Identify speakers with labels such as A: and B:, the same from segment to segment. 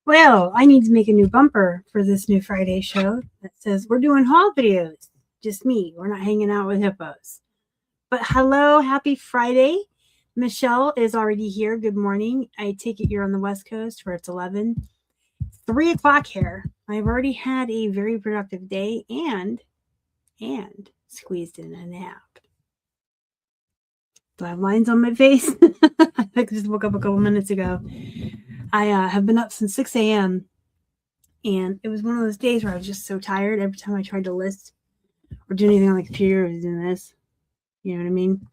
A: Well, I need to make a new bumper for this new Friday show that says we're doing haul videos. Just me. We're not hanging out with hippos. But hello, happy Friday. Michelle is already here. Good morning. I take it you're on the West Coast where it's 11. 3 o'clock here. I've already had a very productive day and squeezed in a nap. Do I have lines on my face? I just woke up a couple minutes ago. I have been up since 6 a.m. And it was one of those days where I was just so tired. Every time I tried to list or do anything on the computer, I was doing this. You know what I mean?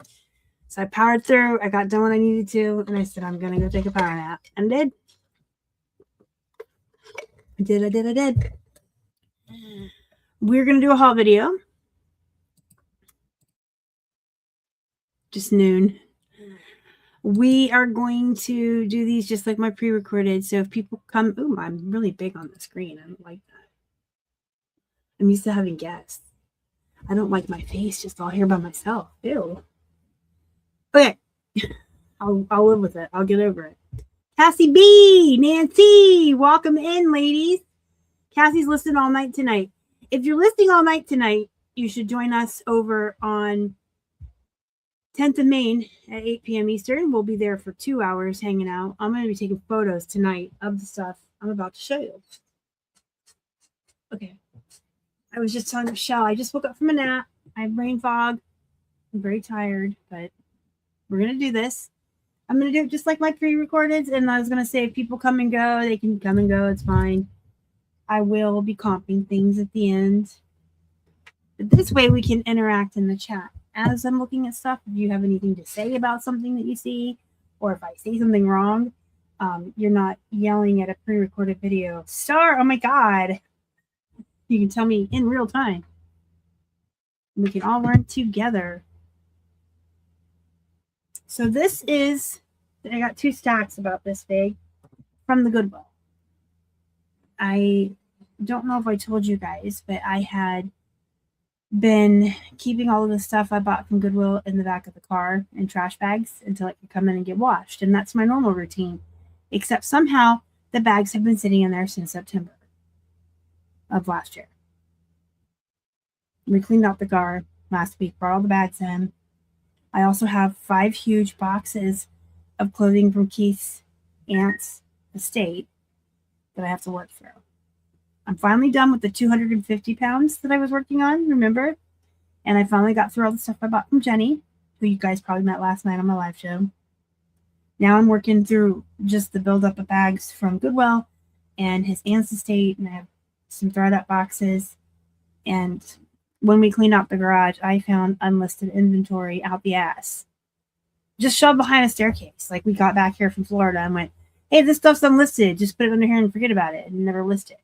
A: So I powered through. I got done what I needed to. And I said, I'm going to go take a power nap. And I did. I did. We're going to do a haul video. Just noon. We are going to do these just like my pre-recorded. So if people come, ooh, I'm really big on the screen. I don't like that. I'm used to having guests. I don't like my face just all here by myself. Ew. Okay. I'll live with it. I'll get over it. Cassie B, Nancy, welcome in, ladies. Cassie's listing all night tonight. If you're listing all night tonight, you should join us over on 10th of Main at 8 p.m. Eastern. We'll be there for 2 hours hanging out. I'm going to be taking photos tonight of the stuff I'm about to show you. Okay. I was just telling Michelle, I just woke up from a nap. I have brain fog. I'm very tired, but we're going to do this. I'm going to do it just like my pre-recordeds. And I was going to say, if people come and go, they can come and go. It's fine. I will be comping things at the end. But this way we can interact in the chat. As I'm looking at stuff, if you have anything to say about something that you see, or if I say something wrong, you're not yelling at a pre-recorded video. Star, oh my God. You can tell me in real time. We can all learn together. So this is, I got 2 stacks about this big from the Goodwill. I don't know if I told you guys, but I had been keeping all of the stuff I bought from Goodwill in the back of the car in trash bags until it could come in and get washed. And that's my normal routine. Except somehow the bags have been sitting in there since September of last year. We cleaned out the car last week, brought all the bags in. I also have 5 huge boxes of clothing from Keith's aunt's estate that I have to work through. I'm finally done with the 250 pounds that I was working on, remember? And I finally got through all the stuff I bought from Jenny, who you guys probably met last night on my live show. Now I'm working through just the buildup of bags from Goodwill and his aunt's estate, and I have some thread-up boxes. And when we cleaned out the garage, I found unlisted inventory out the ass. Just shoved behind a staircase. Like, we got back here from Florida and went, hey, this stuff's unlisted. Just put it under here and forget about it, and never list it.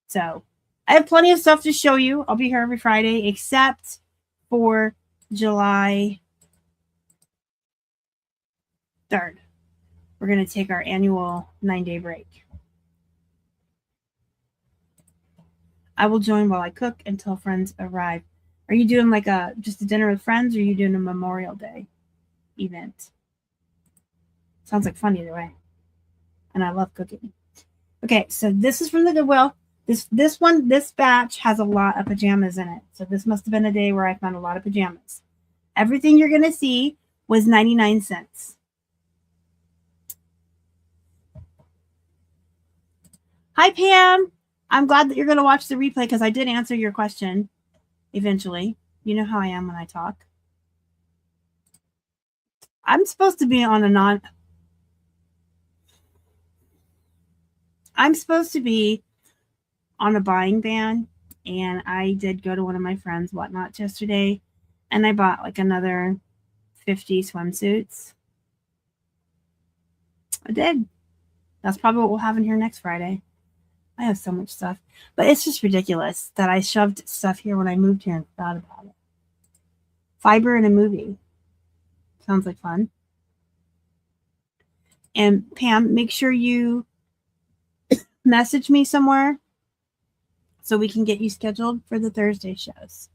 A: So I have plenty of stuff to show you. I'll be here every Friday, except for July 3rd. We're going to take our annual 9-day break. I will join while I cook until friends arrive. Are you doing like just a dinner with friends, or are you doing a Memorial Day event? Sounds like fun either way. And I love cooking. Okay, so this is from the Goodwill. This batch has a lot of pajamas in it. So this must have been a day where I found a lot of pajamas. Everything you're going to see was 99 cents. Hi, Pam. I'm glad that you're going to watch the replay because I did answer your question eventually. You know how I am when I talk. I'm supposed to be on a I'm supposed to be on a buying ban, and I did go to one of my friends' whatnots yesterday, and I bought like another 50 swimsuits. I did. That's probably what we'll have in here next Friday. I have so much stuff, but it's just ridiculous that I shoved stuff here when I moved here and thought about it. Fiber in a movie. Sounds like fun. And Pam, make sure you message me somewhere so we can get you scheduled for the Thursday shows.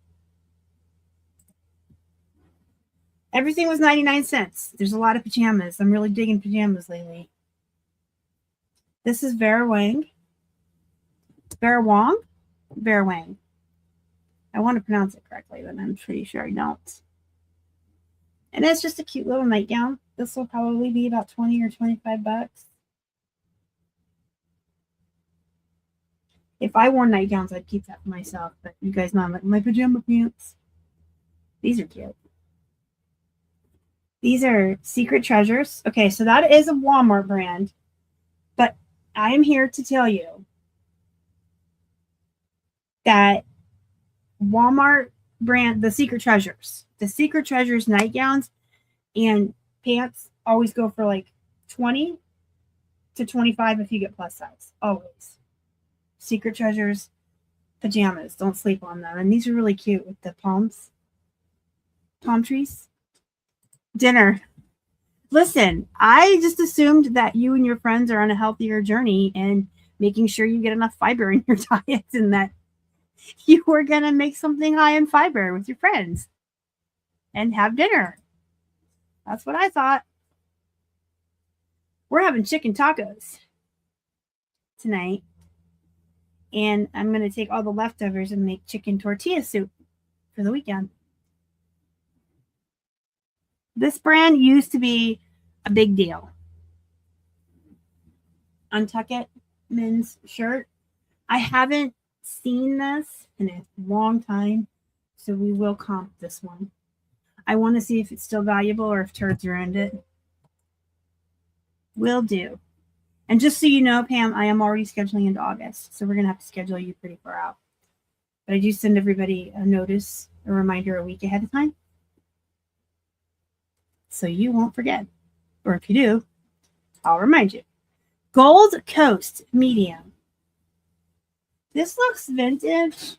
A: Everything was 99 cents. There's a lot of pajamas. I'm really digging pajamas lately. This is Vera Wang. Vera Wang? Vera Wang. I want to pronounce it correctly, but I'm pretty sure I don't. And it's just a cute little nightgown. This will probably be about 20 or 25 bucks. If I wore nightgowns, I'd keep that for myself. But you guys know I'm like, my pajama pants. These are cute. These are Secret Treasures. Okay, so that is a Walmart brand. But I am here to tell you that Walmart brand, the Secret Treasures nightgowns and pants always go for like 20 to 25 if you get plus size. Always. Secret Treasures pajamas. Don't sleep on them. And these are really cute with the palm trees. Dinner. Listen, I just assumed that you and your friends are on a healthier journey and making sure you get enough fiber in your diet, and that you were going to make something high in fiber with your friends and have dinner. That's what I thought. We're having chicken tacos tonight. And I'm going to take all the leftovers and make chicken tortilla soup for the weekend. This brand used to be a big deal. Untuck It men's shirt. I haven't seen this in a long time, so we will comp this one. I want to see if it's still valuable or if turds ruined it. Will do. And just so you know, Pam, I am already scheduling into August, so we're going to have to schedule you pretty far out. But I do send everybody a notice, a reminder a week ahead of time, so you won't forget. Or if you do, I'll remind you. Gold Coast medium. This looks vintage.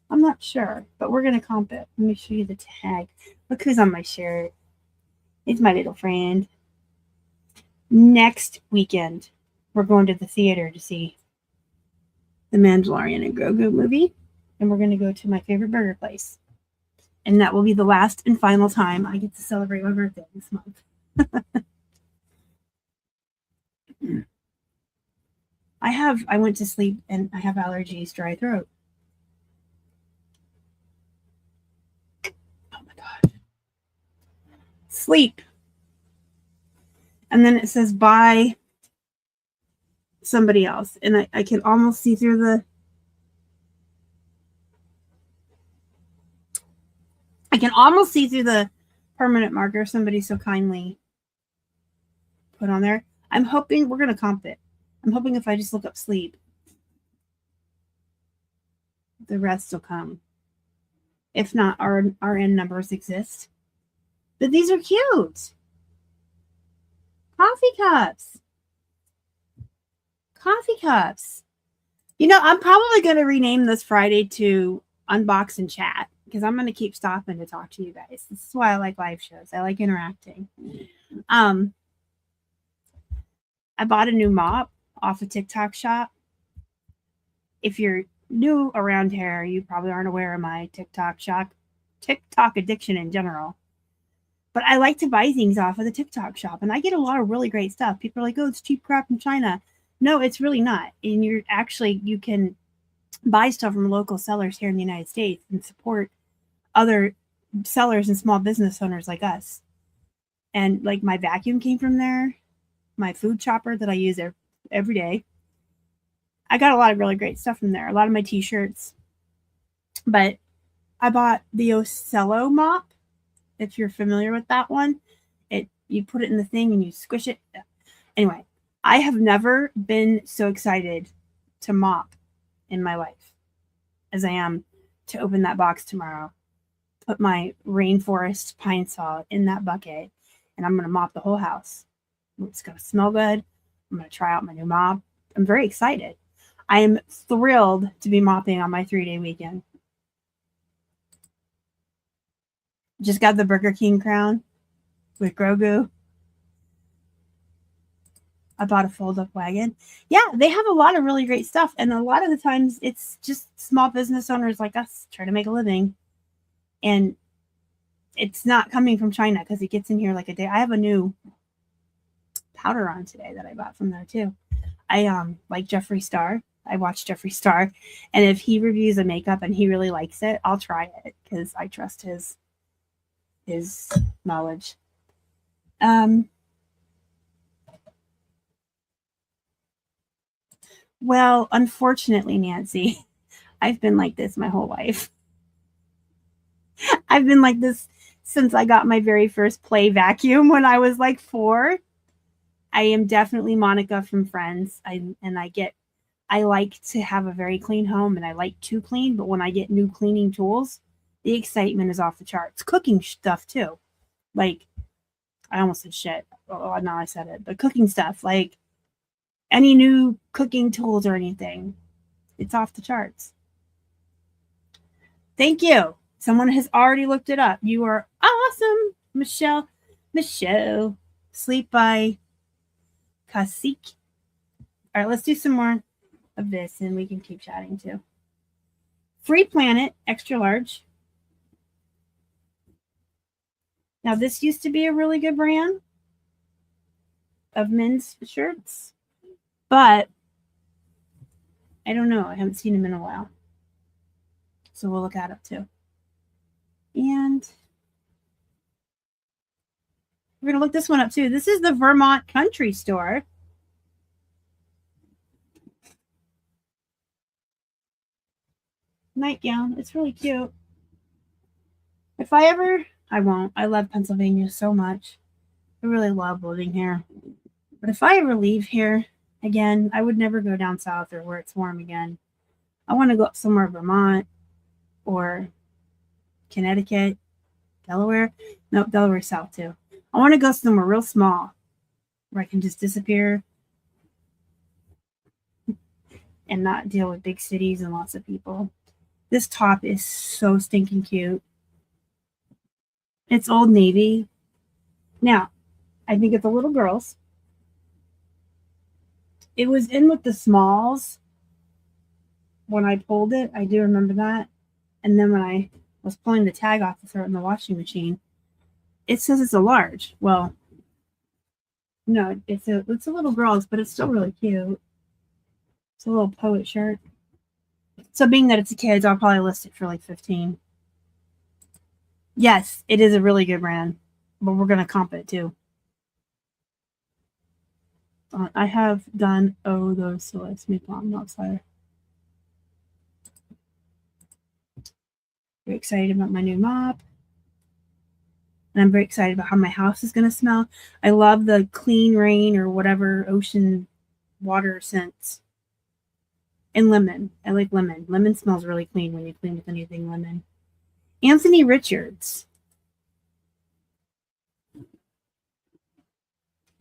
A: I'm not sure, but we're going to comp it. Let me show you the tag. Look who's on my shirt. It's my little friend. Next weekend, we're going to the theater to see the Mandalorian and Grogu movie, and we're going to go to my favorite burger place. And that will be the last and final time I get to celebrate my birthday this month. I went to sleep and I have allergies, dry throat. Oh my God. Sleep. And then it says by somebody else. And I can almost see through the permanent marker somebody so kindly put on there. I'm hoping we're going to comp it. I'm hoping if I just look up sleep, the rest will come. If not, our RN numbers exist. But these are cute. Coffee cups. Coffee cups. You know, I'm probably going to rename this Friday to Unbox and Chat, because I'm going to keep stopping to talk to you guys. This is why I like live shows. I like interacting. I bought a new mop off a TikTok shop. If you're new around here, you probably aren't aware of my TikTok addiction in general. But I like to buy things off of the TikTok shop, and I get a lot of really great stuff. People are like, oh, it's cheap crap from China. No, it's really not. And you can buy stuff from local sellers here in the United States and support other sellers and small business owners like us. And like my vacuum came from there, my food chopper that I use every day. I got a lot of really great stuff from there. A lot of my t-shirts. But I bought the Ocello mop. If you're familiar with that one, you put it in the thing and you squish it. Anyway, I have never been so excited to mop in my life as I am to open that box tomorrow, put my rainforest pine saw in that bucket, and I'm going to mop the whole house. It's going to smell good. I'm going to try out my new mop. I'm very excited. I am thrilled to be mopping on my 3-day weekend. Just got the Burger King crown with Grogu. I bought a fold-up wagon. Yeah, they have a lot of really great stuff. And a lot of the times it's just small business owners like us trying to make a living. And it's not coming from China because it gets in here like a day. I have a new powder on today that I bought from there too. I like Jeffree Star. I watch Jeffree Star, and if he reviews a makeup and he really likes it, I'll try it because I trust his knowledge. Well, unfortunately, Nancy, I've been like this my whole life. I've been like this since I got my very first play vacuum when I was like 4. I am definitely Monica from Friends. I like to have a very clean home and I like to clean, but when I get new cleaning tools, the excitement is off the charts. Cooking stuff too. Like, I almost said shit. Oh, now I said it. But cooking stuff, like any new cooking tools or anything, it's off the charts. Thank you. Someone has already looked it up. You are awesome, Michelle. Sleep by Kasik. All right, let's do some more of this and we can keep chatting too. Free Planet, extra large. Now, this used to be a really good brand of men's shirts, but I don't know. I haven't seen them in a while. So we'll look that up too. And we're going to look this one up too. This is the Vermont Country Store. Nightgown. It's really cute. If I ever, I won't. I love Pennsylvania so much. I really love living here. But if I ever leave here again, I would never go down south or where it's warm again. I want to go up somewhere Vermont or Connecticut, Delaware. Nope, Delaware's south too. I want to go somewhere real small where I can just disappear and not deal with big cities and lots of people. This top is so stinking cute. It's Old Navy. Now, I think it's the little girls. It was in with the smalls when I pulled it. I do remember that. And then when I was pulling the tag off to throw it in the washing machine, it says it's a large. Well, no, it's a little girl's, but it's still really cute. It's a little poet shirt. So being that it's a kid's, I'll probably list it for like 15. Yes, it is a really good brand, but we're going to comp it too. I have done, those selects me on outside. Very excited about my new mop. And I'm very excited about how my house is going to smell. I love the clean rain or whatever ocean water scents. And lemon. I like lemon. Lemon smells really clean when you clean with anything lemon. Anthony Richards.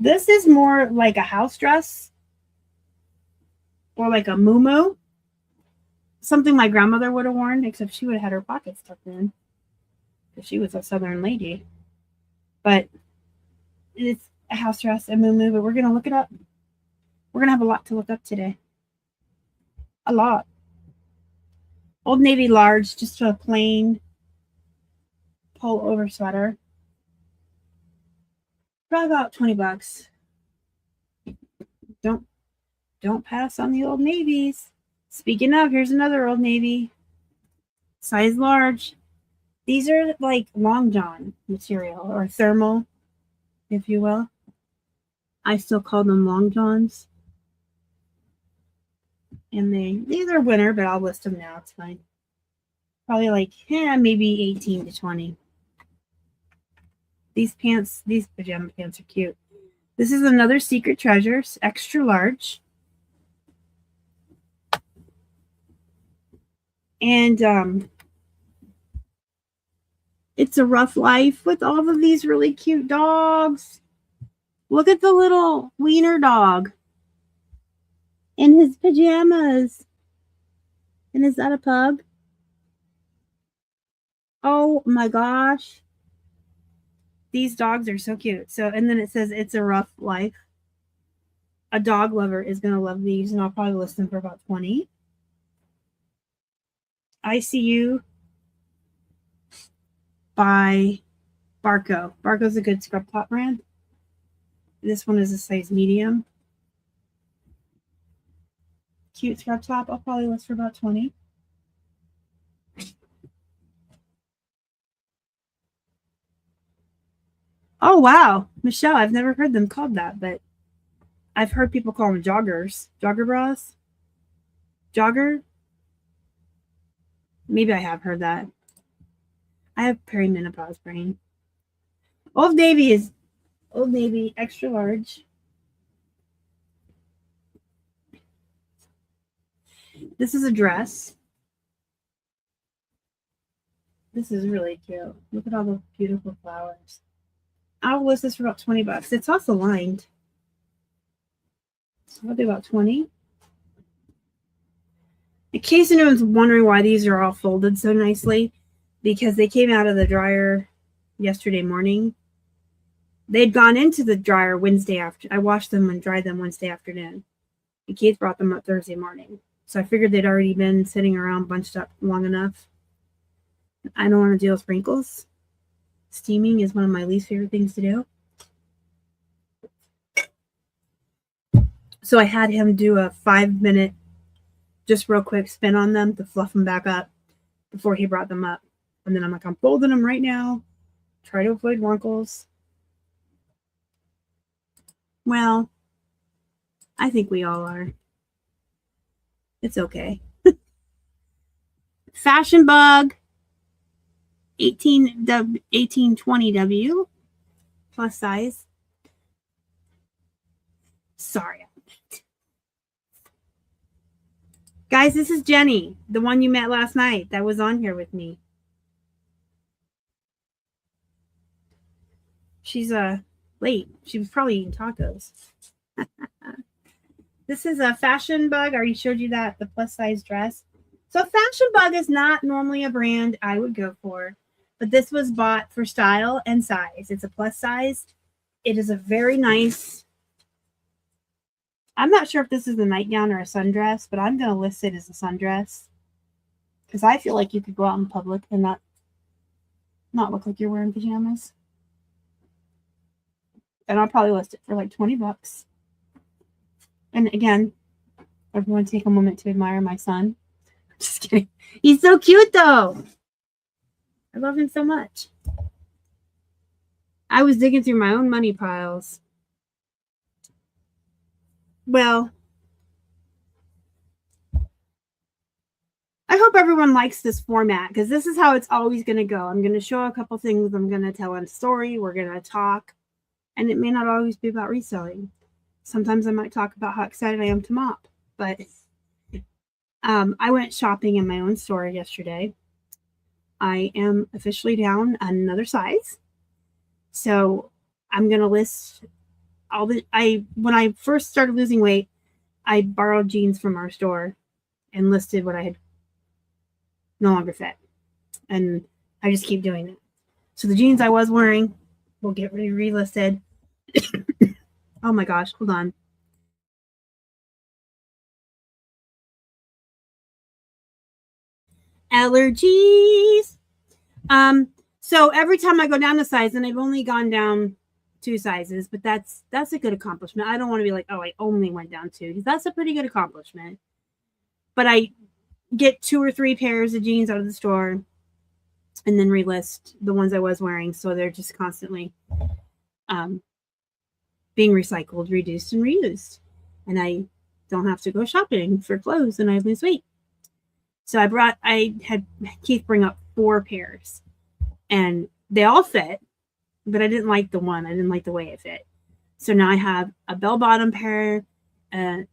A: This is more like a house dress or like a muumuu. Something my grandmother would have worn, except she would have had her pockets tucked in because she was a Southern lady. But it's a house dress, a muumuu, but we're going to look it up. We're going to have a lot to look up today. A lot. Old Navy large, just a plain pullover sweater. Probably about $20. Don't pass on the Old Navies. Speaking of, here's another Old Navy. Size large. These are like long john material or thermal, if you will. I still call them long johns. And these are winter, but I'll list them now. It's fine. Probably like, maybe 18 to 20. These pajama pants are cute. This is another Secret Treasures, extra large. And it's a rough life with all of these really cute dogs. Look at the little wiener dog in his pajamas. And is that a pug? Oh my gosh. These dogs are so cute. So, and then it says it's a rough life. A dog lover is going to love these, and I'll probably list them for about 20. ICU by Barco. Barco's a good scrub top brand. This one is a size medium. Cute scrub top. I'll probably list for about 20. Oh, wow. Michelle, I've never heard them called that, but I've heard people call them joggers. Jogger bras? Jogger? Maybe I have heard that. I have perimenopause brain. Old Navy is Old Navy extra large. This is a dress. This is really cute. Look at all the beautiful flowers. I'll list this for about 20 bucks. It's also lined. So I'll do about 20. In case anyone's wondering why these are all folded so nicely, because they came out of the dryer yesterday morning. They'd gone into the dryer Wednesday after. I washed them and dried them Wednesday afternoon. And Keith brought them up Thursday morning. So I figured they'd already been sitting around bunched up long enough. I don't want to deal with wrinkles. Steaming is one of my least favorite things to do. So I had him do a 5-minute, just real quick spin on them to fluff them back up before he brought them up. And then I'm like, I'm folding them right now. Try to avoid wrinkles. Well, I think we all are. It's okay. Fashion Bug 1820W plus size. Sorry. Guys, this is Jenny, the one you met last night that was on here with me. She's late. She was probably eating tacos. This is a Fashion Bug. I already showed you that, the plus size dress. So Fashion Bug is not normally a brand I would go for, but this was bought for style and size. It's a plus size. It is a very nice, I'm not sure if this is a nightgown or a sundress, but I'm going to list it as a sundress because I feel like you could go out in public and not look like you're wearing pajamas. And I'll probably list it for like 20 bucks. And again, everyone take a moment to admire my son. Just kidding. He's so cute though. I love him so much. I was digging through my own money piles. Well, I hope everyone likes this format because this is how it's always going to go. I'm going to show a couple things. I'm going to tell a story. We're going to talk. And it may not always be about reselling. Sometimes I might talk about how excited I am to mop. But I went shopping in my own store yesterday. I am officially down another size. So I'm going to list all the, when I first started losing weight, I borrowed jeans from our store and listed what I had no longer fit. And I just keep doing it. So the jeans I was wearing will get relisted. Oh my gosh, hold on. Allergies. So every time I go down a size, and I've only gone down 2 sizes, but that's a good accomplishment. I don't want to be like, oh, I only went down 2, because that's a pretty good accomplishment. But I get 2 or 3 pairs of jeans out of the store and then relist the ones I was wearing, so they're just constantly being recycled, reduced, and reused. And I don't have to go shopping for clothes and I lose weight. So I had Keith bring up 4 pairs and they all fit, but I didn't like the one. I didn't like the way it fit. So now I have a bell bottom pair,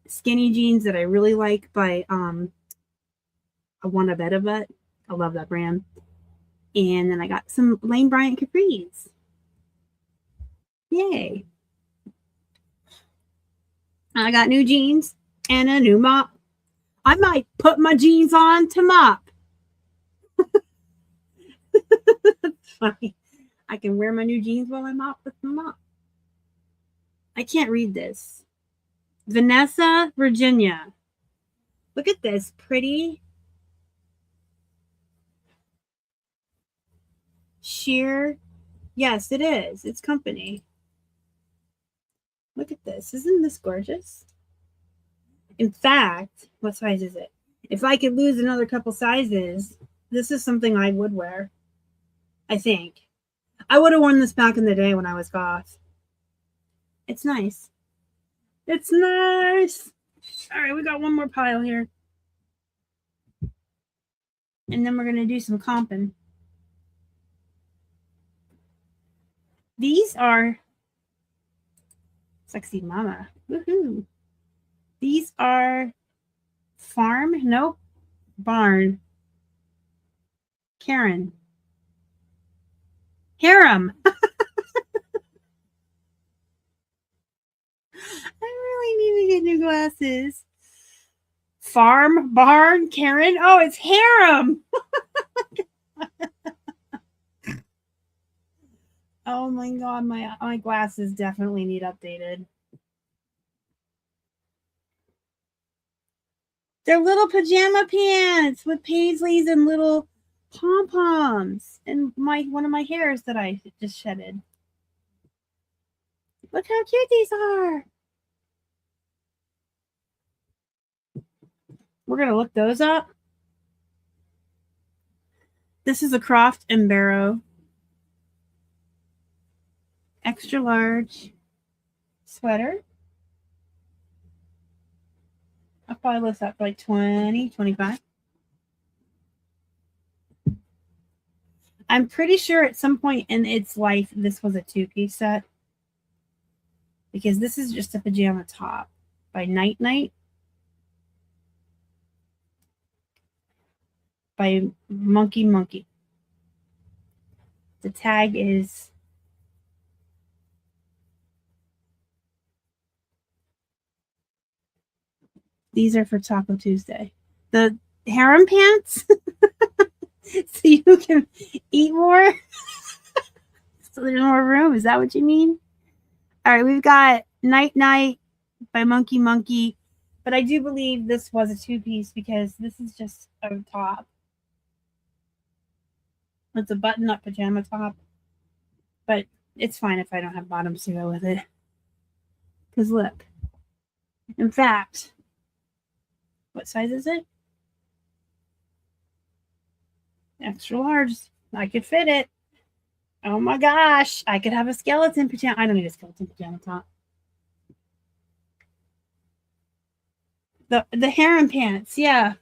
A: skinny jeans that I really like by I want a better butt. I love that brand. And then I got some Lane Bryant capris. Yay. I got new jeans and a new mop. I might put my jeans on to mop. That's funny. I can wear my new jeans while I mop with my mop. I can't read this. Vanessa, Virginia. Look at this pretty sheer. Yes, it is. It's company. Look at this. Isn't this gorgeous? In fact, what size is it? If I could lose another couple sizes, this is something I would wear. I think. I would have worn this back in the day when I was goth. It's nice. It's nice. All right, we got one more pile here. And then we're going to do some comping. These are Sexy Mama. Woohoo. These are Farm. Nope. Barn. Karen. Harem. I really need to get new glasses. Farm, barn, Karen. Oh, it's harem. Oh my god, my glasses definitely need updated. They're little pajama pants with paisleys and little pom-poms and one of my hairs that I just shedded. Look how cute these are. We're going to look those up. This is a Croft and Barrow extra large sweater. I'll probably list that for like 20, 25. I'm pretty sure at some point in its life, this was a two-piece set. Because this is just a pajama top by Night Night. By Monkey Monkey. The tag is these are for Taco Tuesday. The harem pants so you can eat more. So there's more room. Is that what you mean? All right, we've got Night Night by Monkey Monkey. But I do believe this was a two-piece because this is just a top. It's a button-up pajama top. But it's fine if I don't have bottoms to go with it. Because look. In fact, what size is it? Extra large. I could fit it. Oh my gosh. I could have a skeleton pajama. I don't need a skeleton pajama top. The harem pants. Yeah.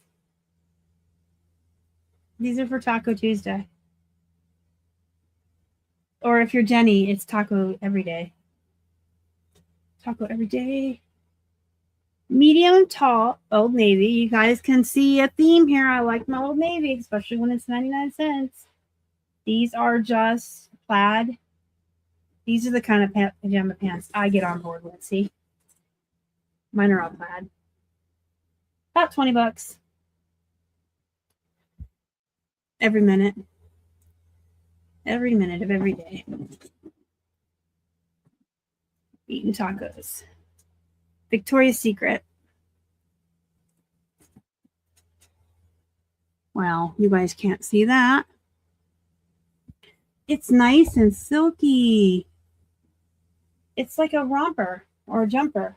A: These are for Taco Tuesday. Or if you're Jenny, it's taco every day. Taco every day. Medium, tall, Old Navy. You guys can see a theme here. I like my Old Navy, especially when it's 99 cents. These are just plaid. These are the kind of pajama pants I get on board with. See? Mine are all plaid. About 20 bucks. Every minute. Every minute of every day. Eating tacos. Victoria's Secret. Well, you guys can't see that. It's nice and silky. It's like a romper or a jumper.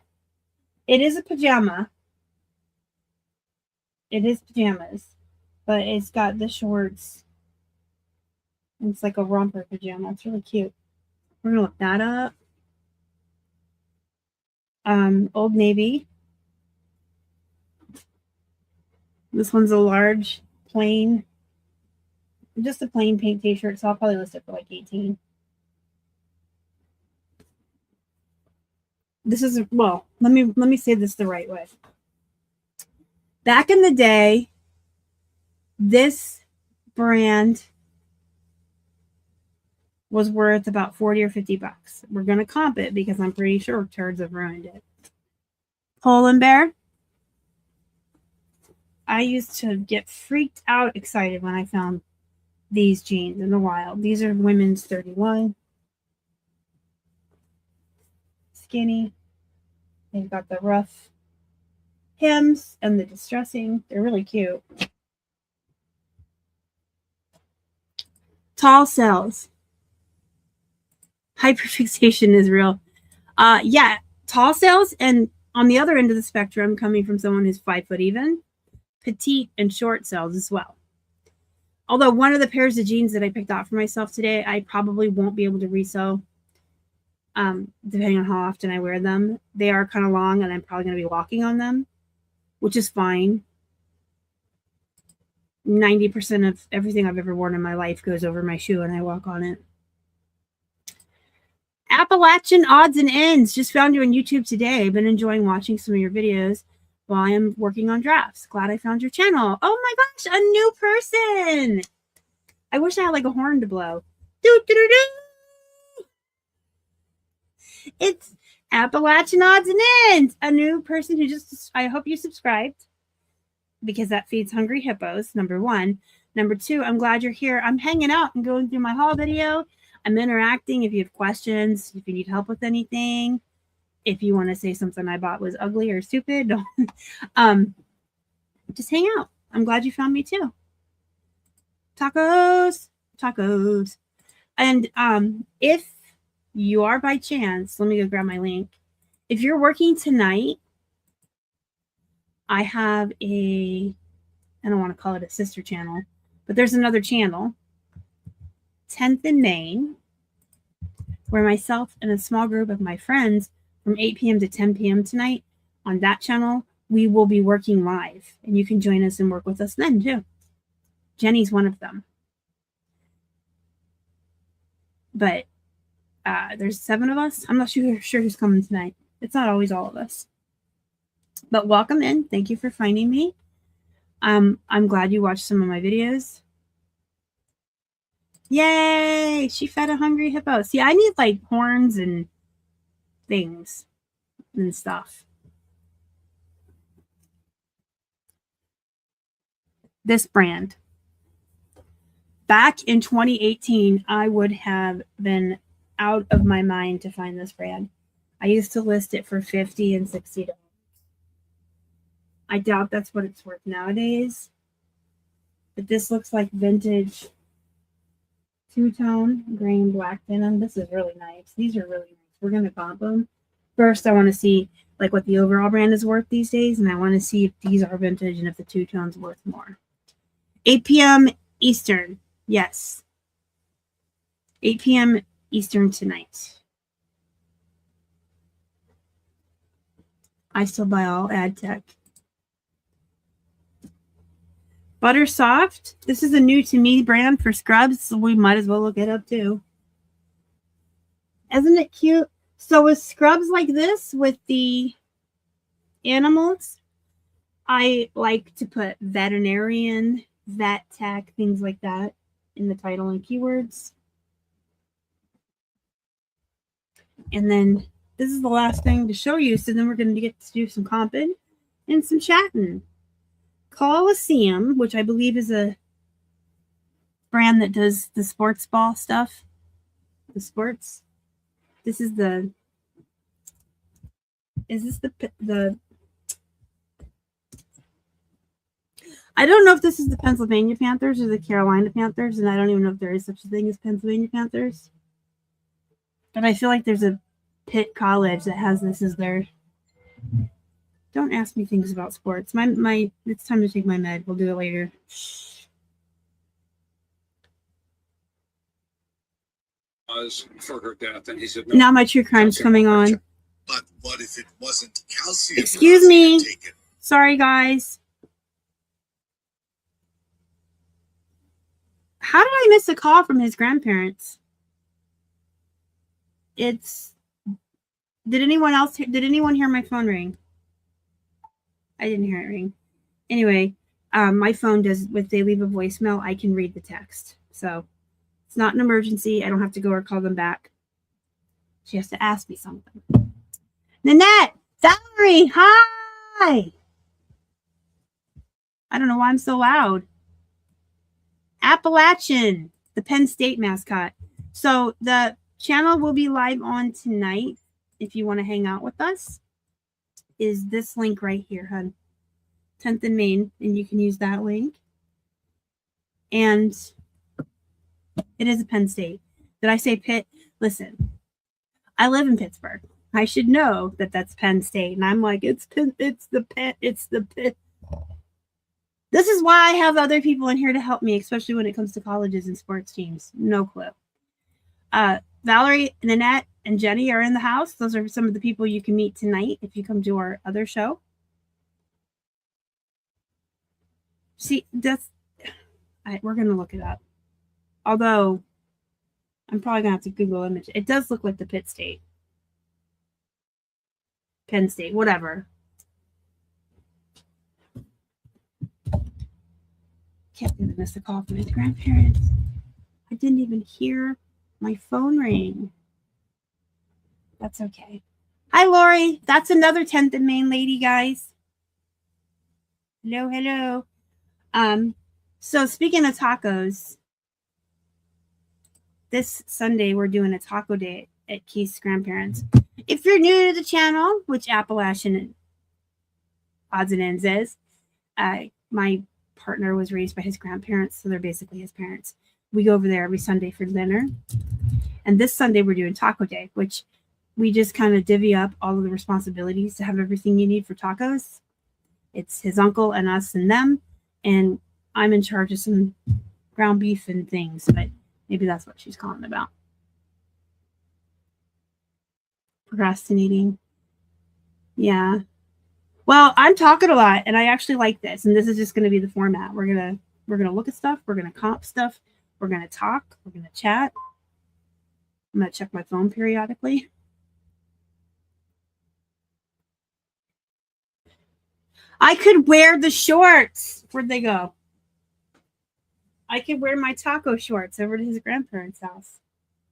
A: It is a pajama. It is pajamas, but it's got the shorts. It's like a romper pajama. It's really cute. We're gonna look that up. Old Navy. This one's a large, plain, just a plain pink t-shirt, so I'll probably list it for like 18. This is, well, let me say this the right way. Back in the day, this brand was worth about 40 or 50 bucks. We're going to comp it because I'm pretty sure turds have ruined it. Polar Bear. I used to get freaked out excited when I found these jeans in the wild. These are women's 31. Skinny. They've got the rough hems and the distressing. They're really cute. Tall cells. Hyperfixation is real. Yeah, tall sales, and on the other end of the spectrum, coming from someone who's 5 foot even, petite and short sales as well. Although one of the pairs of jeans that I picked out for myself today, I probably won't be able to resell, depending on how often I wear them. They are kind of long, and I'm probably going to be walking on them, which is fine. 90% of everything I've ever worn in my life goes over my shoe, and I walk on it. Appalachian Odds and Ends. Just found you on YouTube today. I've been enjoying watching some of your videos while I am working on drafts. Glad I found your channel. Oh my gosh, a new person. I wish I had like a horn to blow. Do, do, do, do. It's Appalachian Odds and Ends. A new person who just, I hope you subscribed, because that feeds hungry hippos, number one. Number two, I'm glad you're here. I'm hanging out and going through my haul video. I'm interacting. If you have questions, if you need help with anything, if you want to say something I bought was ugly or stupid, just hang out. I'm glad you found me too. Tacos. And if you are by chance, let me go grab my link. If you're working tonight, I have I don't want to call it a sister channel, but there's another channel, 10th in Maine, where myself and a small group of my friends from 8 p.m. to 10 p.m. tonight on that channel, we will be working live, and you can join us and work with us then too. Jenny's one of them. But there's 7 of us. I'm not sure who's coming tonight. It's not always all of us. But welcome in. Thank you for finding me. I'm glad you watched some of my videos. Yay! She fed a hungry hippo. See, I need like horns and things and stuff. This brand. Back in 2018, I would have been out of my mind to find this brand. I used to list it for $50 and $60. I doubt that's what it's worth nowadays. But this looks like vintage two-tone grain black denim. This is really nice. These are really nice. We're going to comp them. First, I want to see like what the overall brand is worth these days, and I want to see if these are vintage and if the two-tone's worth more. 8 p.m. Eastern. Yes. 8 p.m. Eastern tonight. I still buy all ad tech. Butter Soft. This is a new to me brand for scrubs, so we might as well look it up too. Isn't it cute? So with scrubs like this, with the animals, I like to put veterinarian, vet tech, things like that in the title and keywords. And then this is the last thing to show you, so then we're going to get to do some comping and some chatting. Coliseum, which I believe is a brand that does the sports ball stuff. The sports. This is the. Is this the? I don't know if this is the Pennsylvania Panthers or the Carolina Panthers, and I don't even know if there is such a thing as Pennsylvania Panthers. But I feel like there's a Pitt College that has this as their. Don't ask me things about sports. It's time to take my med. We'll do it later.
B: For her death, and he said,
A: no, now my true crime's coming on.
C: But what if it wasn't calcium?
A: Excuse me. Sorry, guys. How did I miss a call from his grandparents? Did anyone hear my phone ring? I didn't hear it ring. Anyway, my phone does, if they leave a voicemail, I can read the text. So it's not an emergency. I don't have to go or call them back. She has to ask me something. Nanette! Valerie! Hi! I don't know why I'm so loud. Appalachian, the Penn State mascot. So the channel will be live on tonight. If you want to hang out with us, is this link right here, hun. 10th in Maine, and you can use that link. And it is a Penn State. Did I say Pitt? Listen, I live in Pittsburgh. I should know that that's Penn State. And I'm like, it's the Penn. This is why I have other people in here to help me, especially when it comes to colleges and sports teams. No clue. Valerie, Nanette, and Jenny are in the house. Those are some of the people you can meet tonight if you come to our other show. See, we're going to look it up. Although, I'm probably going to have to Google image. It does look like the Pitt State. Penn State, whatever. Can't believe I missed a call from his grandparents. I didn't even hear my phone ring. That's okay. Hi, Lori. That's another 10th and Main lady, guys. Hello, hello. So speaking of tacos, this Sunday we're doing a taco day at Keith's grandparents. If you're new to the channel, which Appalachian odds and ends is, my partner was raised by his grandparents, so they're basically his parents. We go over there every Sunday for dinner. And this Sunday we're doing taco day, which we just kind of divvy up all of the responsibilities to have everything you need for tacos. It's his uncle and us and them. And I'm in charge of some ground beef and things, but maybe that's what she's calling about. Procrastinating. Yeah. Well, I'm talking a lot, and I actually like this, and this is just going to be the format. We're gonna look at stuff. We're gonna comp stuff. We're gonna talk. We're gonna chat. I'm gonna check my phone periodically. I could wear the shorts. Where'd they go? I could wear my taco shorts over to his grandparents' house.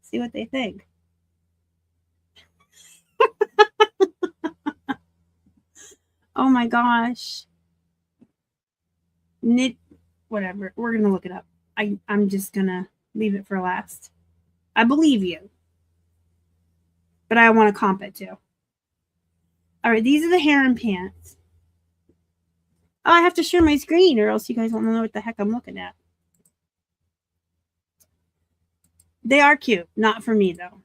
A: See what they think. Oh my gosh. Whatever. We're going to look it up. I'm just going to leave it for last. I believe you. But I want to comp it too. All right. These are the harem pants. Oh, I have to share my screen or else you guys won't know what the heck I'm looking at. They are cute. Not for me though.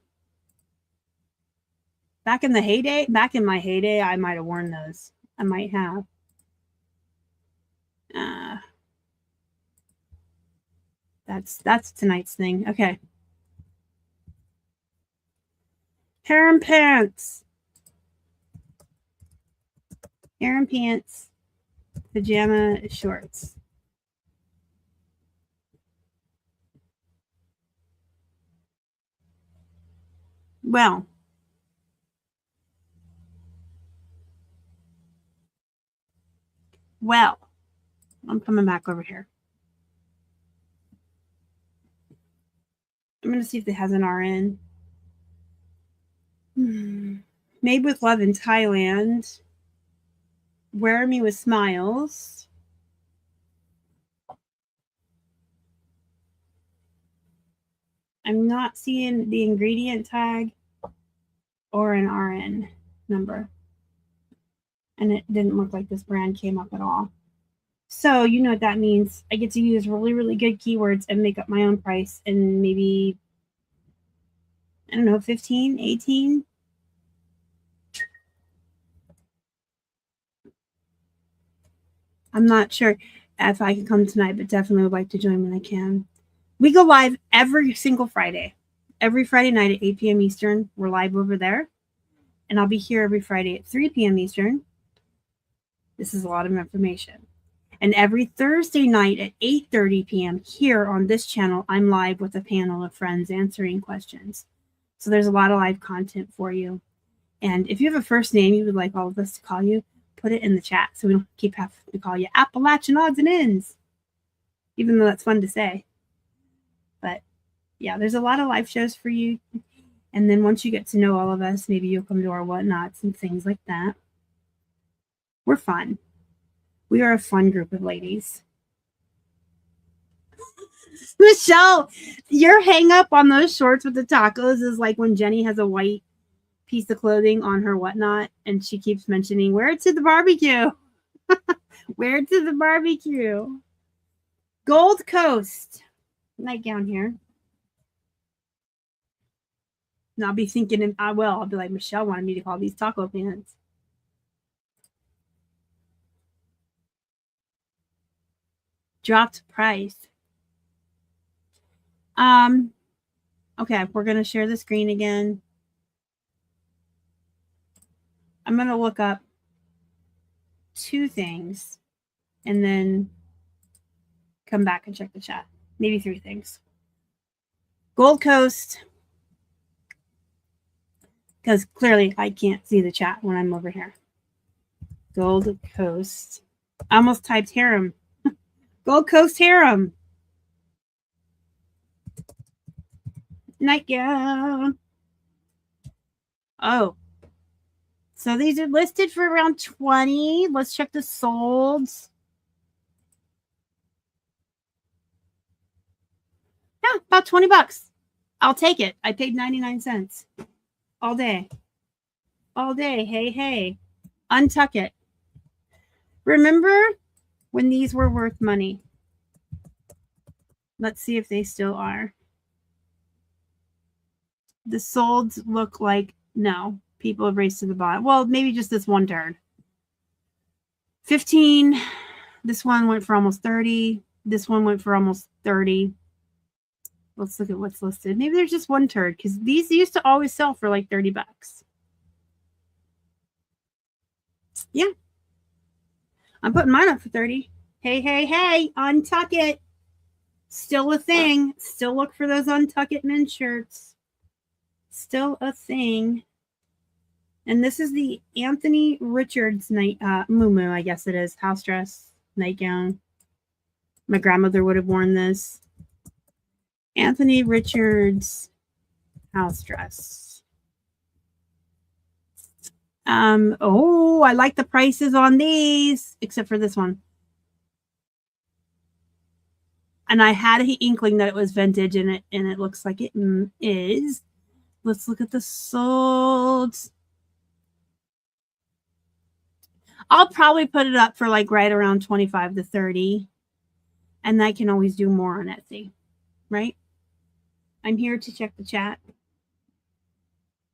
A: Back in my heyday, I might have worn those. I might have. That's tonight's thing. Okay. Harem pants. Harem pants. Pajama shorts. Well. I'm coming back over here. I'm going to see if it has an RN. Made with love in Thailand. Wear me with smiles. I'm not seeing the ingredient tag or an RN number. And it didn't look like this brand came up at all. So you know what that means. I get to use really, really good keywords and make up my own price and maybe, I don't know, 15, 18. I'm not sure if I can come tonight, but definitely would like to join when I can. We go live every single Friday. Every Friday night at 8 p.m. Eastern. We're live over there. And I'll be here every Friday at 3 p.m. Eastern. This is a lot of information. And every Thursday night at 8:30 p.m. here on this channel, I'm live with a panel of friends answering questions. So there's a lot of live content for you. And if you have a first name you would like all of us to call you, put it in the chat so we don't keep having to call you Appalachian odds and ends. Even though that's fun to say. But yeah, there's a lot of live shows for you. And then once you get to know all of us, maybe you'll come to our whatnots and things like that. We're fun. We are a fun group of ladies. Michelle, your hang up on those shorts with the tacos is like when Jenny has a white piece of clothing on her whatnot and she keeps mentioning, wear it to the barbecue. Wear it to the barbecue. Gold Coast nightgown here. And I'll be thinking, and I'll be like, Michelle wanted me to call these taco pants. Dropped price. Okay, we're going to share the screen again. I'm going to look up 2 things and then come back and check the chat. Maybe 3 things. Gold Coast. Because clearly I can't see the chat when I'm over here. Gold Coast. I almost typed harem. Gold Coast harem. Nightgown. Oh. So these are listed for around 20. Let's check the solds. Yeah, about 20 bucks. I'll take it. I paid 99 cents. All day. All day. Hey, hey. Untuck it. Remember when these were worth money? Let's see if they still are. The solds look like no. People have raced to the bottom. Well, maybe just this one turn. 15. This one went for almost 30. This one went for almost 30. Let's look at what's listed. Maybe there's just one turd because these used to always sell for like 30 bucks. Yeah. I'm putting mine up for 30. Hey, hey, hey. Untuck it. Still a thing. Still look for those untuck it men's shirts. Still a thing. And this is the Anthony Richards night muumuu, I guess it is. House dress, nightgown. My grandmother would have worn this. Anthony Richards house dress. Oh, I like the prices on these, except for this one. And I had an inkling that it was vintage, and it looks like it is. Let's look at the solds. I'll probably put it up for like right around 25 to 30. And I can always do more on Etsy, right? I'm here to check the chat.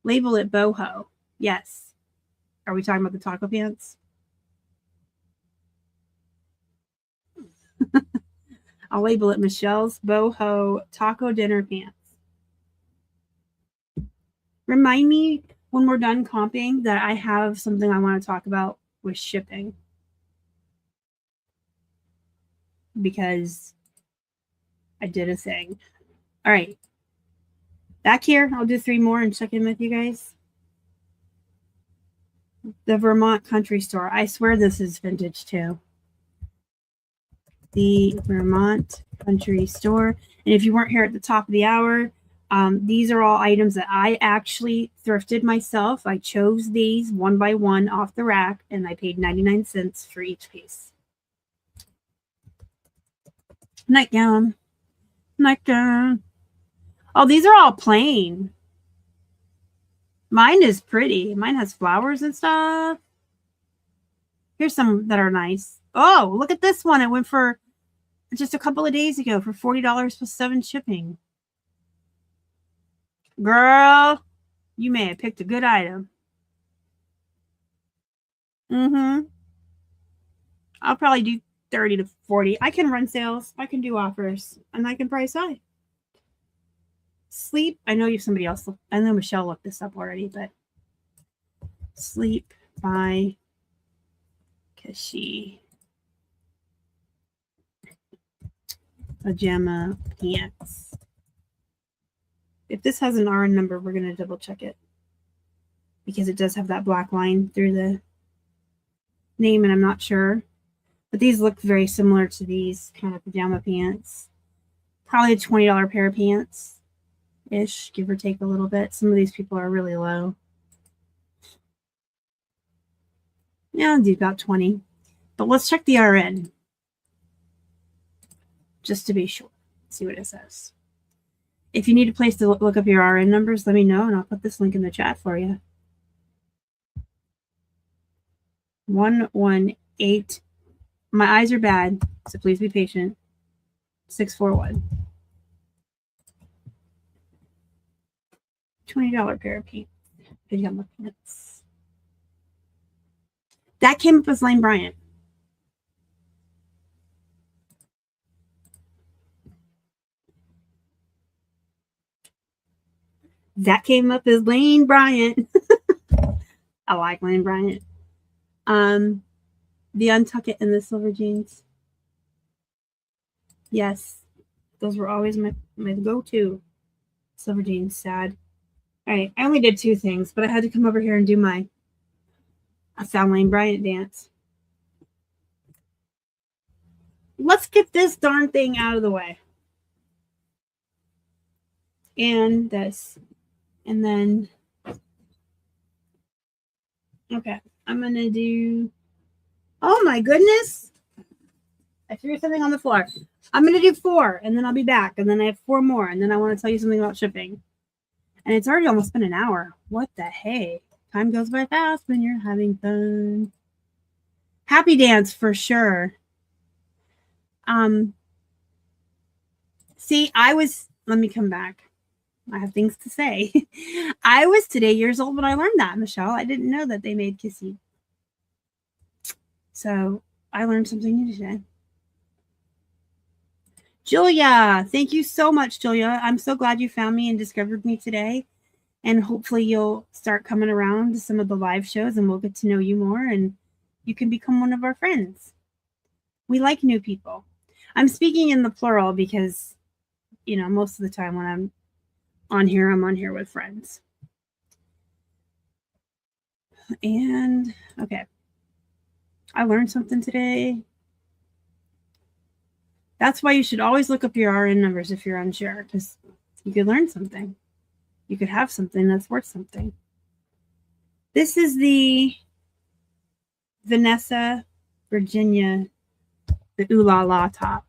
A: Label it boho. Yes. Are we talking about the taco pants? I'll label it Michelle's boho taco dinner pants. Remind me when we're done comping that I have something I want to talk about with shipping. Because I did a thing. All right. Back here, I'll do 3 more and check in with you guys. The Vermont Country Store. I swear this is vintage too. The Vermont Country Store. And if you weren't here at the top of the hour, these are all items that I actually thrifted myself. I chose these one by one off the rack, and I paid 99 cents for each piece. Nightgown. Nightgown. Oh, these are all plain. Mine is pretty. Mine has flowers and stuff. Here's some that are nice. Oh, look at this one. It went for just a couple of days ago for $40 plus 7 shipping. Girl, you may have picked a good item. I'll probably do 30 to 40. I can run sales. I can do offers. And I can price high. Sleep. I know you somebody else. I know Michelle looked this up already, but Sleep by Kashi. Pajama pants. If this has an RN number, we're going to double check it. Because it does have that black line through the name, and I'm not sure. But these look very similar to these kind of pajama pants. Probably a $20 pair of pants-ish, give or take a little bit. Some of these people are really low. Yeah, I'll do about 20. But let's check the RN. Just to be sure. See what it says. If you need a place to look up your RN numbers, let me know, and I'll put this link in the chat for you. 118. My eyes are bad, so please be patient. 641. $20 pair of pants. Pajama pants. That came up as Lane Bryant. That came up as Lane Bryant. I like Lane Bryant. The Untuck It and the silver jeans. Yes, those were always my go-to. Silver jeans, sad. All right, I only did 2 things, but I had to come over here and do my Lane Bryant dance. Let's get this darn thing out of the way. And this. And then, okay, I'm going to do, oh my goodness. I threw something on the floor. I'm going to do 4, and then I'll be back. And then I have 4 more, and then I want to tell you something about shipping. And it's already almost been an hour. What the hey? Time goes by fast when you're having fun. Happy dance for sure. See, let me come back. I have things to say. I was today years old when I learned that, Michelle. I didn't know that they made kissy. So I learned something new today. Julia, thank you so much, Julia. I'm so glad you found me and discovered me today. And hopefully you'll start coming around to some of the live shows and we'll get to know you more and you can become one of our friends. We like new people. I'm speaking in the plural because, you know, most of the time when I'm on here with friends. And, okay. I learned something today. That's why you should always look up your RN numbers if you're unsure, because you could learn something. You could have something that's worth something. This is the Vanessa Virginia, the Ooh La La top,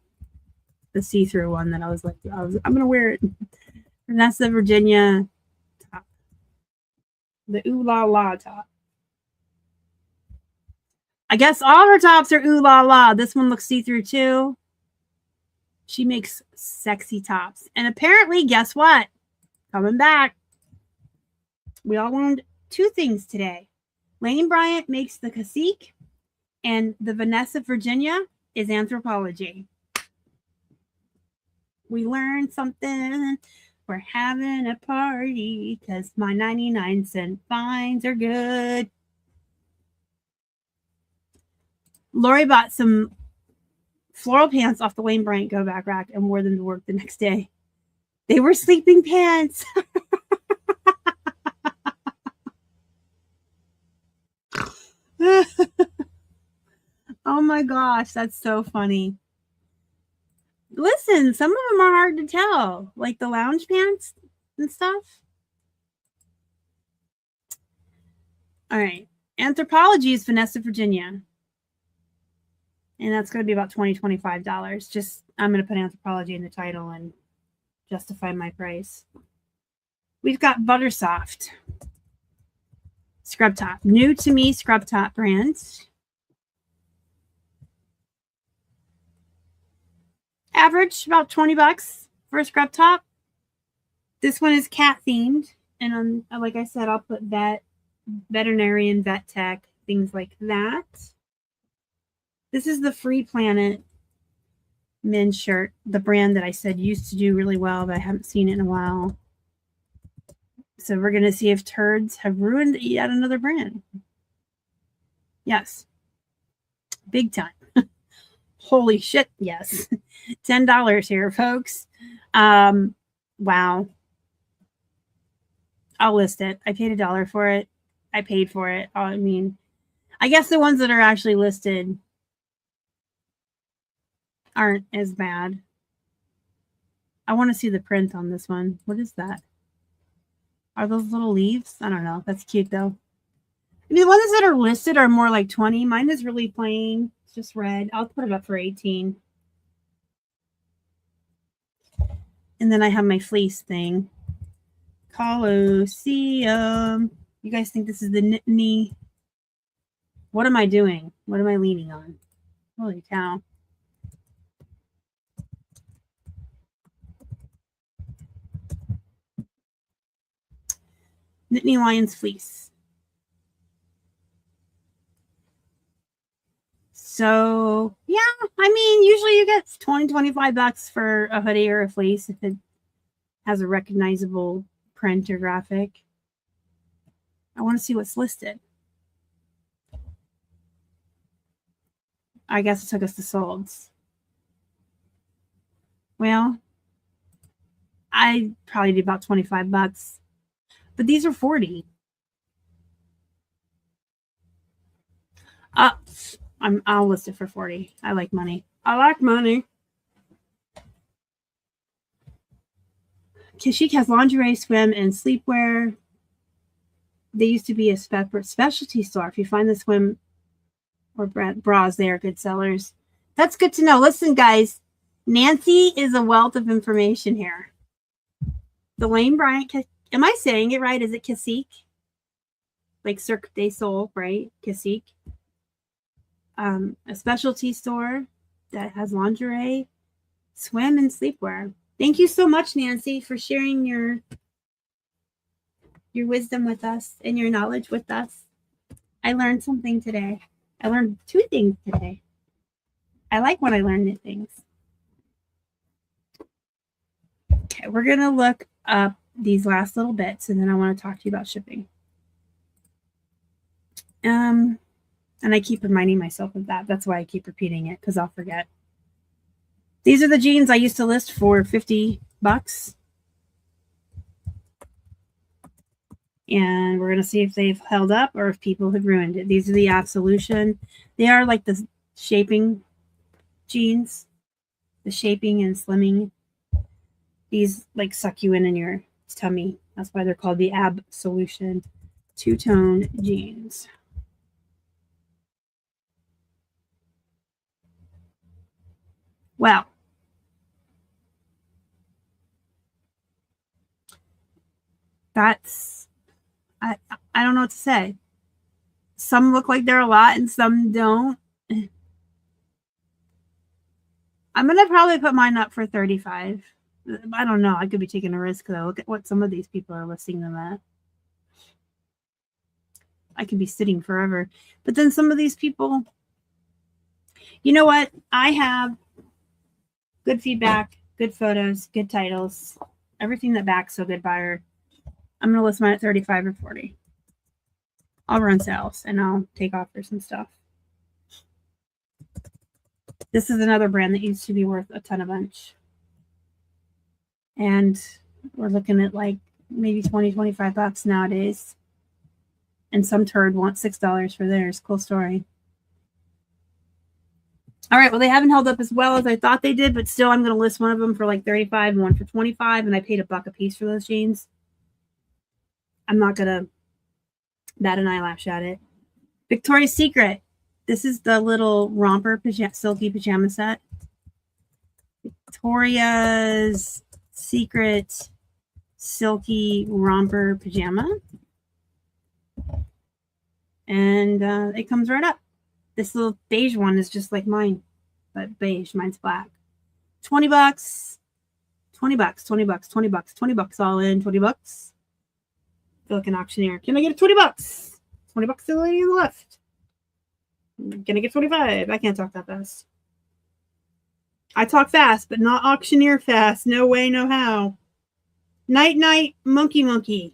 A: the see-through one that I was like, I'm gonna wear it. Vanessa Virginia top, the Ooh La La top. I guess all her tops are Ooh La La. This one looks see-through too. She makes sexy tops. And apparently, guess what? Coming back. We all learned 2 things today. Lane Bryant makes the cacique, and the Vanessa Virginia is anthropology. We learned something. We're having a party because my 99-cent finds are good. Lori bought some floral pants off the Lane Bryant go back rack and wore them to work the next day. They were sleeping pants. Oh my gosh, that's so funny. Listen, some of them are hard to tell, like the lounge pants and stuff. All right. Anthropology is Vanessa Virginia. And that's going to be about $20, $25. Just, I'm going to put anthropology in the title and justify my price. We've got Buttersoft. Scrub top. New to me scrub top brand. Average about $20 for a scrub top. This one is cat themed. And like I said, I'll put vet, veterinarian, vet tech, things like that. This is the Free Planet men's shirt, the brand that I said used to do really well, but I haven't seen it in a while. So we're going to see if turds have ruined yet another brand. Yes. Big time. Holy shit, yes. $10 here, folks. Wow. I'll list it. I paid $1 for it. I paid for it. I mean, I guess the ones that are actually listed aren't as bad. I want to see the print on this one. What is that? Are those little leaves? I don't know. That's cute though. I mean, the ones that are listed are more like 20. Mine is really plain. It's just red. I'll put it up for 18. And then I have my fleece thing. Colosseum. You guys think this is the Nittany? What am I doing? What am I leaning on? Holy cow. Nittany Lions fleece. So, yeah, I mean, usually you get 20, 25 bucks for a hoodie or a fleece if it has a recognizable print or graphic. I want to see what's listed. I guess it took us to solds. Well, I probably did about 25 bucks, but these are 40. I'll list it for 40. I like money. I like money. Kashik has lingerie, swim, and sleepwear. They used to be a specialty store. If you find the swim or bras, they are good sellers. That's good to know. Listen, guys, Nancy is a wealth of information here. The Lane Bryant, am I saying it right? Is it Kashik? Like Cirque du Soleil, right? Kashik. A specialty store that has lingerie, swim, and sleepwear. Thank you so much, Nancy, for sharing your wisdom with us and your knowledge with us. I learned something today. I learned 2 things today. I like when I learn new things. Okay, we're going to look up these last little bits, and then I want to talk to you about shipping. And I keep reminding myself of that. That's why I keep repeating it, because I'll forget. These are the jeans I used to list for 50 bucks. And we're going to see if they've held up or if people have ruined it. These are the Absolution. They are like the shaping jeans. The shaping and slimming. These like suck you in your tummy. That's why they're called the Absolution 2-tone jeans. Well, that's, I don't know what to say. Some look like they're a lot and some don't. I'm going to probably put mine up for 35. I don't know. I could be taking a risk though. Look at what some of these people are listing them at. I could be sitting forever. But then some of these people, you know what? I have good feedback, good photos, good titles, everything that backs a good buyer. I'm going to list mine at 35 or 40. I'll run sales and I'll take offers and stuff. This is another brand that used to be worth a ton of bunch. And we're looking at like maybe 20, 25 bucks nowadays. And some turd wants $6 for theirs. Cool story. All right, well, they haven't held up as well as I thought they did, but still I'm going to list one of them for like 35 and one for 25, and I paid $1 a piece for those jeans. I'm not going to bat an eyelash at it. Victoria's Secret. This is the little romper silky pajama set. Victoria's Secret silky romper pajama. And it comes right up. This little beige one is just like mine, but beige. Mine's black. 20 bucks. 20 bucks. 20 bucks. 20 bucks. 20 bucks all in. 20 bucks. I feel like an auctioneer. Can I get 20 bucks? 20 bucks to the lady on the left. Can I get 25? I can't talk that fast. I talk fast, but not auctioneer fast. No way, no how. Night, night, monkey, monkey.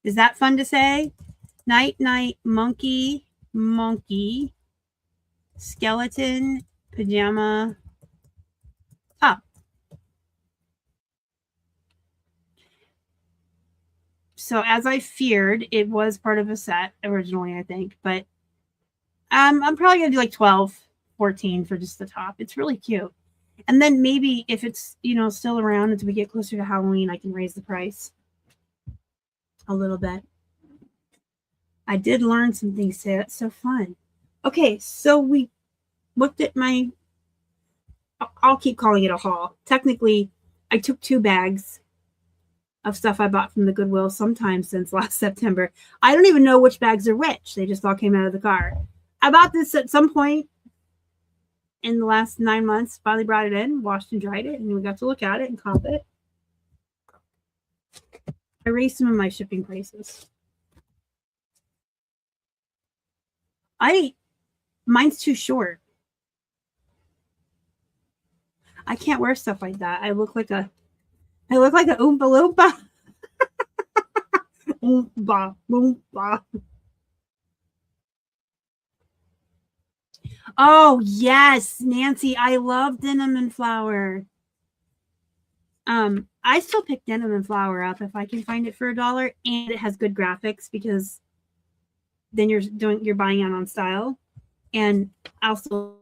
A: Is that fun to say? Night, night, monkey, monkey, skeleton, pajama, top. So as I feared, it was part of a set originally, I think, but I'm probably going to do like 12, 14 for just the top. It's really cute. And then maybe if it's, still around as we get closer to Halloween, I can raise the price a little bit. I did learn some things today. That's so fun. Okay, so we looked at I'll keep calling it a haul. Technically, I took 2 bags of stuff I bought from the Goodwill sometime since last September. I don't even know which bags are which. They just all came out of the car. I bought this at some point in the last 9 months. Finally brought it in, washed and dried it, and we got to look at it and comp it. I raised some of my shipping prices. Mine's too short. I can't wear stuff like that. I look like a Oompa Loompa. Oompa Loompa. Oh yes, Nancy, I love denim and flower. I still pick denim and flower up if I can find it for $1 and it has good graphics, because then you're buying out on style, and also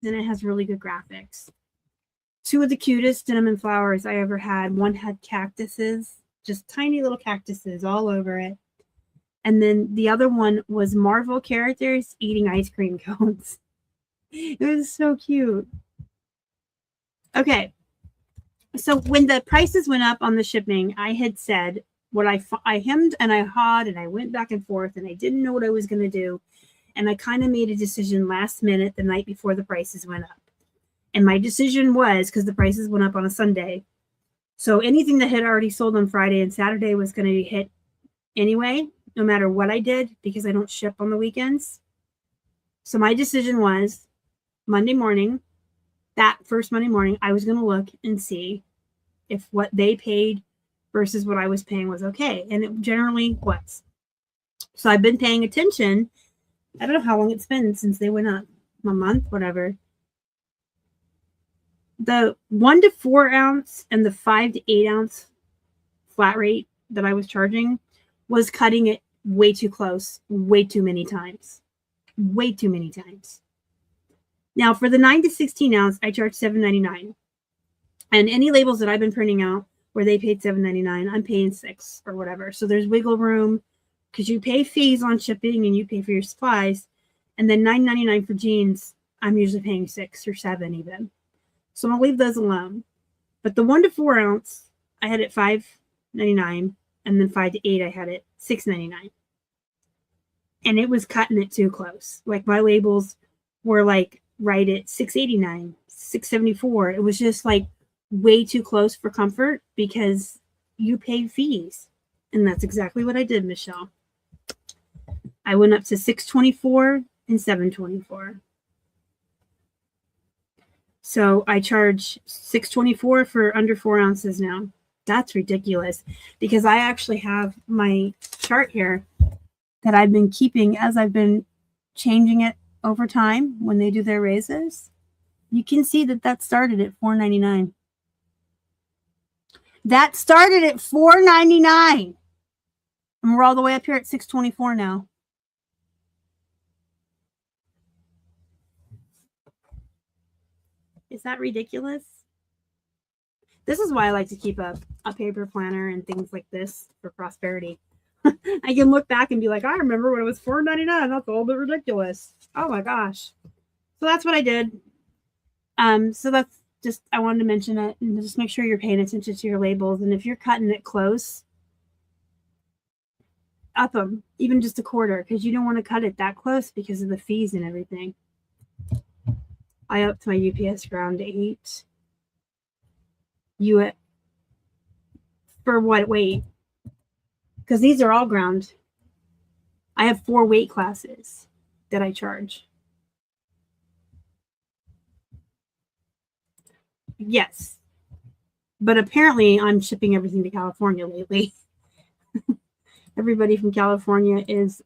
A: then it has really good graphics. Two of the cutest denim and flowers I ever had. One had cactuses, just tiny little cactuses all over it. And then the other one was Marvel characters eating ice cream cones. It was so cute. Okay. So when the prices went up on the shipping, I had said what I hemmed and I hawed and I went back and forth and I didn't know what I was going to do. And I kind of made a decision last minute the night before the prices went up. And my decision was, because the prices went up on a Sunday, so anything that had already sold on Friday and Saturday was going to be hit anyway, no matter what I did, because I don't ship on the weekends. So my decision was Monday morning, that first Monday morning, I was going to look and see if what they paid versus what I was paying was okay. And it generally was. So I've been paying attention. I don't know how long it's been since they went up, a month, whatever. The 1 to 4 ounce and the 5 to 8 ounce flat rate that I was charging was cutting it way too close, way too many times. Way too many times. Now for the 9 to 16 ounce, I charge $7.99. And any labels that I've been printing out where they paid $7.99, I'm paying $6 or whatever. So there's wiggle room, because you pay fees on shipping and you pay for your supplies. And then $9.99 for jeans, I'm usually paying $6 or $7 even. So I'm going to leave those alone. But the 1 to 4 ounce, I had it $5.99. And then 5 to 8, I had it $6.99. And it was cutting it too close. Like my labels were like right at $6.89, $6.74. It was just like way too close for comfort, because you pay fees. And that's exactly what I did, Michelle. I went up to $6.24 and $7.24. So I charge $6.24 for under 4 ounces now. That's ridiculous, because I actually have my chart here that I've been keeping as I've been changing it over time when they do their raises. You can see that started at $4.99. That started at $4.99. And we're all the way up here at $6.24 now. Is that ridiculous? This is why I like to keep a paper planner and things like this for prosperity. I can look back and be like, I remember when it was $4.99. That's a little bit ridiculous. Oh my gosh. So that's what I did. So that's just, I wanted to mention it, and just make sure you're paying attention to your labels. And if you're cutting it close, up them, even just a quarter, because you don't want to cut it that close because of the fees and everything. I upped my UPS ground to 8. For what weight? Because these are all ground. I have 4 weight classes that I charge. Yes. But apparently I'm shipping everything to California lately. Everybody from California is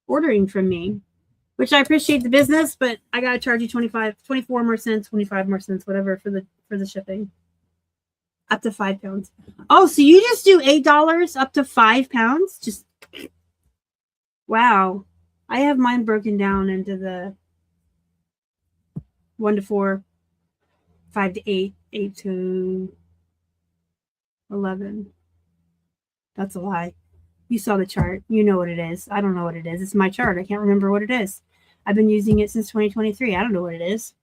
A: ordering from me, which I appreciate the business, but I got to charge you 24 more cents, 25 more cents, whatever for the shipping. Up to 5 pounds. Oh, so you just do $8 up to 5 pounds? Just wow. I have mine broken down into the 1 to 4, 5 to 8, 8 to 11. That's a lie. You saw the chart. You know what it is. I don't know what it is. It's my chart. I can't remember what it is. I've been using it since 2023. I don't know what it is.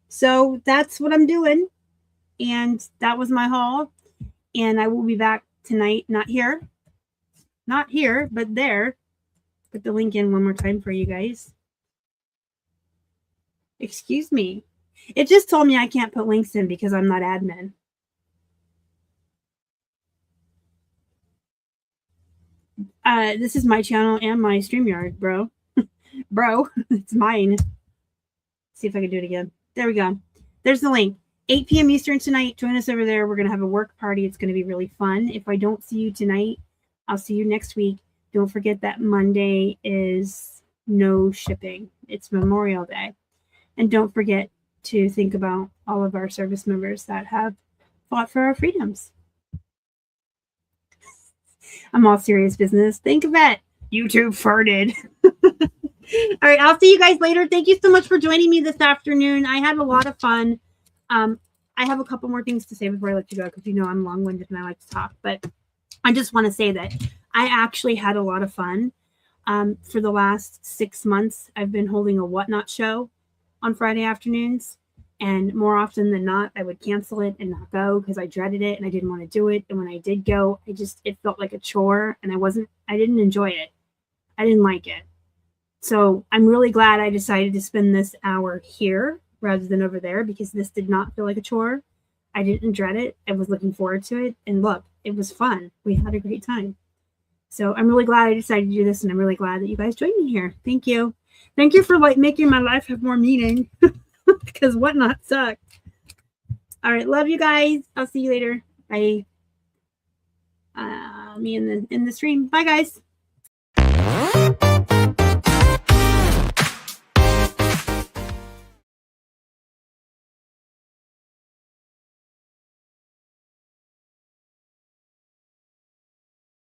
A: So that's what I'm doing. And that was my haul. And I will be back tonight. Not here, but there. Put the link in one more time for you guys. Excuse me. It just told me I can't put links in because I'm not admin. This is my channel and my StreamYard, bro. Bro, it's mine. See if I can do it again. There we go. There's the link. 8 p.m. Eastern tonight. Join us over there. We're going to have a work party. It's going to be really fun. If I don't see you tonight, I'll see you next week. Don't forget that Monday is no shipping. It's Memorial Day. And don't forget to think about all of our service members that have fought for our freedoms. I'm all serious business. Think of it. YouTube farted. All right, I'll see you guys later. Thank you so much for joining me this afternoon. I had a lot of fun. I have a couple more things to say before I let you go because you know I'm long-winded and I like to talk. But I just want to say that I actually had a lot of fun. For the last 6 months, I've been holding a Whatnot show on Friday afternoons. And more often than not, I would cancel it and not go because I dreaded it and I didn't want to do it. And when I did go, it felt like a chore and I didn't enjoy it. I didn't like it. So I'm really glad I decided to spend this hour here rather than over there because this did not feel like a chore. I didn't dread it. I was looking forward to it. And look, it was fun. We had a great time. So I'm really glad I decided to do this. And I'm really glad that you guys joined me here. Thank you. Thank you for making my life have more meaning because Whatnot sucked. All right. Love you guys. I'll see you later. Bye. Me in the stream. Bye guys.